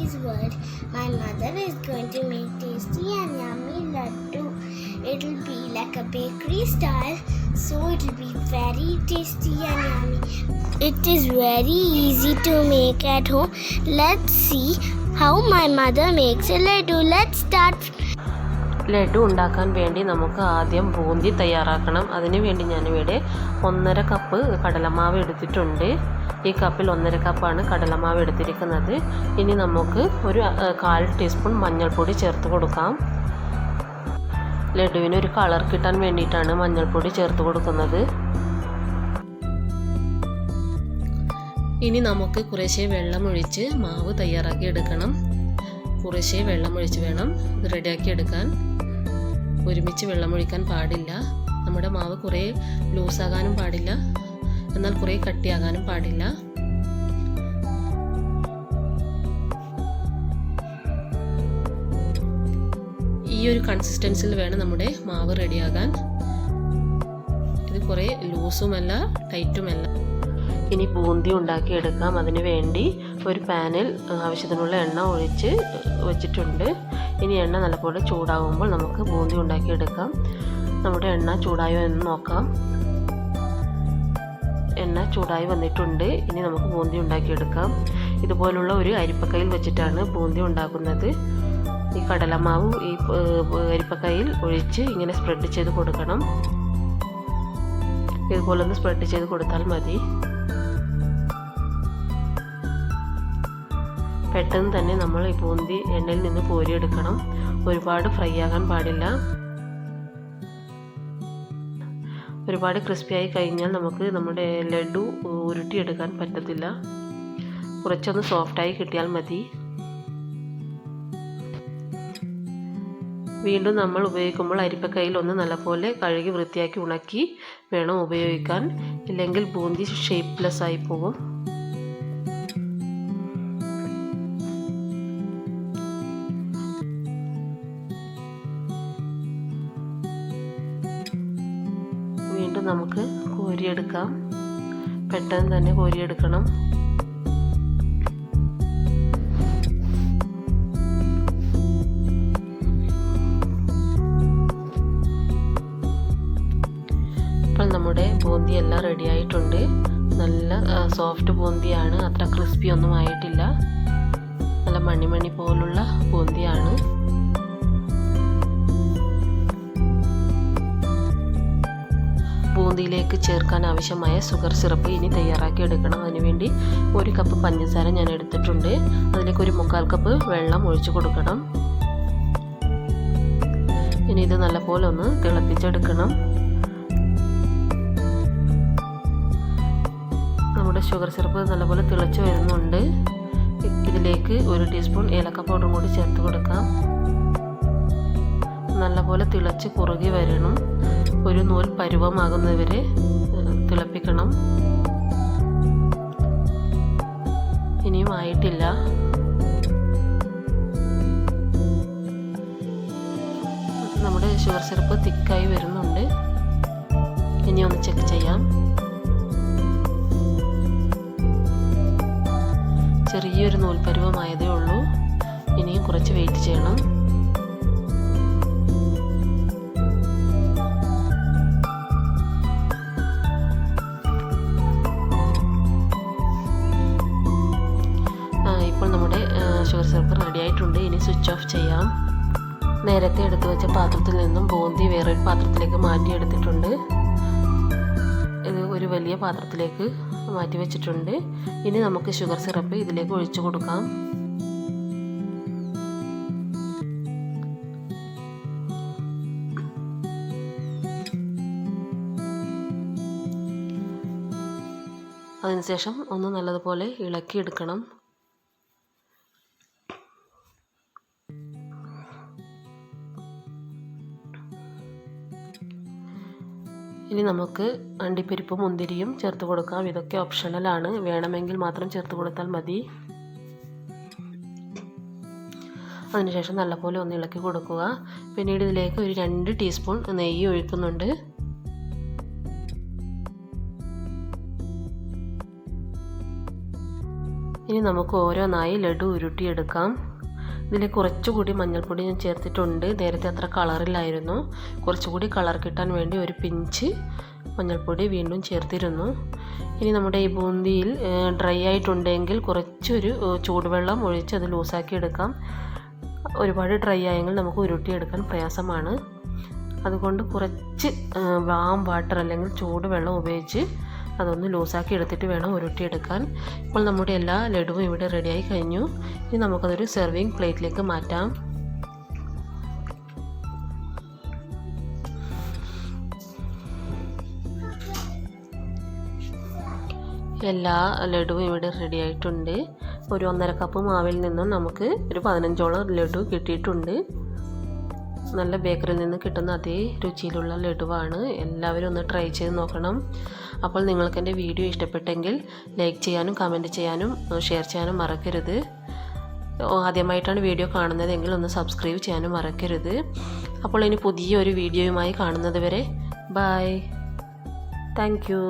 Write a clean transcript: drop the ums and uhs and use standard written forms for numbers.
Mommy's World. My mother is going to make tasty and yummy laddu. It'll be like a bakery style, so it'll be very tasty and yummy. It is very easy to make at home. Let's see how my mother makes a laddu. Let's start. Laddu ഉണ്ടാക്കാൻ വേണ്ടി നമുക്ക് ആദ്യം ബൂന്തി തയ്യാറാക്കണം. അതിനു വേണ്ടി ഞാനിവിടെ 1.5 cup കടലമാവ് എടുത്തിട്ടുണ്ട്. ഈ കപ്പിൽ 1.5 കപ്പാണ് കടലമാവ് എടുത്തിരിക്കുന്നത്. ഇനി നമുക്ക് ഒരു 1/4 ടീസ്പൂൺ മഞ്ഞൾപ്പൊടി ചേർത്ത് കൊടുക്കാം. ലഡുവിന് ഒരു കളർ കിട്ടാൻ വേണ്ടിയിട്ടാണ് മഞ്ഞൾപ്പൊടി ചേർത്ത് കൊടുക്കുന്നത്. ഇനി നമുക്ക് കുറേശ്ശെ വെള്ളമൊഴിച്ച് മാവ് തയ്യാറാക്കി എടുക്കണം. കുറേശ്ശെ വെള്ളമൊഴിച്ച് വേണം ഇത് റെഡിയാക്കി എടുക്കാൻ. ഒരുമിച്ച് വെള്ളമൊഴിക്കാൻ പാടില്ല. നമ്മുടെ മാവ് കുറേ ലൂസാകാനും പാടില്ല, എന്നാൽ കുറേ കട്ടിയാകാനും പാടില്ല. ഈ ഒരു കൺസിസ്റ്റൻസിൽ വേണം നമ്മുടെ മാവ് റെഡിയാകാൻ. ഇത് കുറേ ലൂസുമല്ല ടൈറ്റുമല്ല. ഇനി ബൂന്തി ഉണ്ടാക്കിയെടുക്കാം. അതിന് വേണ്ടി ഒരു പാനിൽ ആവശ്യത്തിനുള്ള എണ്ണ ഒഴിച്ച് വെച്ചിട്ടുണ്ട്. ഇനി എണ്ണ നല്ലപോലെ ചൂടാകുമ്പോൾ നമുക്ക് ബൂന്തി ഉണ്ടാക്കിയെടുക്കാം. നമ്മുടെ എണ്ണ ചൂടായോ എന്ന് നോക്കാം. എണ്ണ ചൂടായി വന്നിട്ടുണ്ട്. ഇനി നമുക്ക് ബൂന്തി ഉണ്ടാക്കിയെടുക്കാം. ഇതുപോലുള്ള ഒരു അരിപ്പക്കയിൽ വെച്ചിട്ടാണ് ബൂന്തി ഉണ്ടാക്കുന്നത്. ഈ കടലമാവ് ഈ അരിപ്പക്കയിൽ ഒഴിച്ച് ഇങ്ങനെ സ്പ്രെഡ് ചെയ്ത് കൊടുക്കണം. ഇതുപോലെ ഒന്ന് സ്പ്രെഡ് ചെയ്ത് കൊടുത്താൽ മതി. പെട്ടെന്ന് തന്നെ നമ്മൾ ഈ ബൂന്തി എണ്ണയിൽ നിന്ന് കോരിയെടുക്കണം. ഒരുപാട് ഫ്രൈ ആകാൻ പാടില്ല. ഒരുപാട് ക്രിസ്പിയായി കഴിഞ്ഞാൽ നമുക്ക് നമ്മുടെ ലഡു ഉരുട്ടിയെടുക്കാൻ പറ്റത്തില്ല. കുറച്ചൊന്ന് സോഫ്റ്റായി കിട്ടിയാൽ മതി. വീണ്ടും നമ്മൾ ഉപയോഗിക്കുമ്പോൾ അരിപ്പക്കയിൽ ഒന്ന് നല്ലപോലെ കഴുകി വൃത്തിയാക്കി ഉണക്കി വേണം ഉപയോഗിക്കാൻ. ഇല്ലെങ്കിൽ ബൂന്തി ഷേപ്പ്ലെസ് ആയി പോകും. വീണ്ടും നമുക്ക് കോരിയെടുക്കാം. പെട്ടെന്ന് തന്നെ കോരിയെടുക്കണം. ഇപ്പോൾ നമ്മുടെ ബൂന്തി എല്ലാം റെഡി ആയിട്ടുണ്ട്. നല്ല സോഫ്റ്റ് ബൂന്തിയാണ്, അത്ര ക്രിസ്പി ഒന്നും ആയിട്ടില്ല. നല്ല മണിമണി പോലുള്ള ബൂന്തിയാണ്. ബൂന്തിയിലേക്ക് ചേർക്കാൻ ആവശ്യമായ ഷുഗർ സിറപ്പ് ഇനി തയ്യാറാക്കി എടുക്കണം. അതിനുവേണ്ടി 1 കപ്പ് പഞ്ചസാര ഞാൻ എടുത്തിട്ടുണ്ട്. അതിലേക്ക് ഒരു 1/4 കപ്പ് വെള്ളം ഒഴിച്ചു കൊടുക്കണം. ഇനി ഇത് നല്ലപോലെ ഒന്ന് തിളപ്പിച്ചെടുക്കണം. നമ്മുടെ ഷുഗർ സിറപ്പ് നല്ലപോലെ തിളച്ച് വരുന്നുണ്ട്. ഇതിലേക്ക് 1 ടീസ്പൂൺ ഏലക്ക പൗഡറും കൂടി ചേർത്ത് കൊടുക്കാം. നല്ലപോലെ തിളച്ച് കുറുകി വരണം. ഒരു നൂൽ പരുവമാകുന്നവരെ തിളപ്പിക്കണം. ഇനിയും ആയിട്ടില്ല. നമ്മുടെ ഷുഗർ സിറപ്പ് തിക്കായി വരുന്നുണ്ട്. ഇനി ഒന്ന് ചെക്ക് ചെയ്യാം. ചെറിയൊരു നൂൽ പരുവമായതേ ഉള്ളൂ. ഇനിയും കുറച്ച് വെയിറ്റ് ചെയ്യണം. ഇപ്പോൾ നമ്മുടെ ഷുഗർ സിറപ്പ് റെഡി ആയിട്ടുണ്ട്. ഇനി സ്വിച്ച് ഓഫ് ചെയ്യാം. നേരത്തെ എടുത്തു വെച്ച പാത്രത്തിൽ നിന്നും ബൂന്തി വേറൊരു പാത്രത്തിലേക്ക് മാറ്റിയെടുത്തിട്ടുണ്ട്. ഇത് ഒരു വലിയ പാത്രത്തിലേക്ക് മാറ്റി വെച്ചിട്ടുണ്ട്. ഇനി നമുക്ക് ഷുഗർ സിറപ്പ് ഇതിലേക്ക് ഒഴിച്ചു കൊടുക്കാം. അതിനുശേഷം ഒന്ന് നല്ലതുപോലെ ഇളക്കിയെടുക്കണം. ഇനി നമുക്ക് അണ്ടിപ്പരിപ്പും മുന്തിരിയും ചേർത്ത് കൊടുക്കാം. ഇതൊക്കെ ഓപ്ഷണലാണ്, വേണമെങ്കിൽ മാത്രം ചേർത്ത് കൊടുത്താൽ മതി. അതിനുശേഷം നല്ലപോലെ ഒന്ന് ഇളക്കി കൊടുക്കുക. പിന്നീട് ഇതിലേക്ക് ഒരു 2 ടീസ്പൂൺ നെയ്യ് ഒഴിക്കുന്നുണ്ട്. ഇനി നമുക്ക് ഓരോന്നായി ലഡു ഉരുട്ടിയെടുക്കാം. ഇതിൽ കുറച്ചുകൂടി മഞ്ഞൾപ്പൊടി ഞാൻ ചേർത്തിട്ടുണ്ട്. നേരത്തെ അത്ര കളറില്ലായിരുന്നു. കുറച്ചുകൂടി കളർ കിട്ടാൻ വേണ്ടി ഒരു പിഞ്ച് മഞ്ഞൾപ്പൊടി വീണ്ടും ചേർത്തിരുന്നു. ഇനി നമ്മുടെ ഈ ബൂന്തിയിൽ ഡ്രൈ ആയിട്ടുണ്ടെങ്കിൽ കുറച്ചൊരു ചൂടുവെള്ളം ഒഴിച്ച് അത് ലൂസാക്കി എടുക്കാം. ഒരുപാട് ഡ്രൈ ആയെങ്കിൽ നമുക്ക് ഉരുട്ടിയെടുക്കാൻ പ്രയാസമാണ്. അതുകൊണ്ട് കുറച്ച് വാം വാട്ടർ അല്ലെങ്കിൽ ചൂടുവെള്ളം ഉപയോഗിച്ച് അതൊന്ന് ലൂസാക്കി എടുത്തിട്ട് വേണം ഉരുട്ടിയെടുക്കാൻ. ഇപ്പോൾ നമ്മുടെ എല്ലാ ലഡുവും ഇവിടെ റെഡിയായി കഴിഞ്ഞു. ഇനി നമുക്കതൊരു സെർവിങ് പ്ലേറ്റിലേക്ക് മാറ്റാം. എല്ലാ ലഡുവും ഇവിടെ റെഡി ആയിട്ടുണ്ട്. ഒരു 1.5 കപ്പ് മാവിൽ നിന്നും നമുക്ക് ഒരു 15ഓളം ലഡു കിട്ടിയിട്ടുണ്ട്. നല്ല ബേക്കറിയിൽ നിന്ന് കിട്ടുന്ന അതേ രുചിയിലുള്ള ലഡുവാണ്. എല്ലാവരും ഒന്ന് ട്രൈ ചെയ്ത് നോക്കണം. അപ്പോൾ നിങ്ങൾക്ക് എൻ്റെ വീഡിയോ ഇഷ്ടപ്പെട്ടെങ്കിൽ ലൈക്ക് ചെയ്യാനും കമൻറ്റ് ചെയ്യാനും ഷെയർ ചെയ്യാനും മറക്കരുത്. ആദ്യമായിട്ടാണ് വീഡിയോ കാണുന്നതെങ്കിൽ ഒന്ന് സബ്സ്ക്രൈബ് ചെയ്യാനും മറക്കരുത്. അപ്പോൾ ഇനി പുതിയൊരു വീഡിയോയുമായി കാണുന്നത് വരെ ബൈ. Thank you.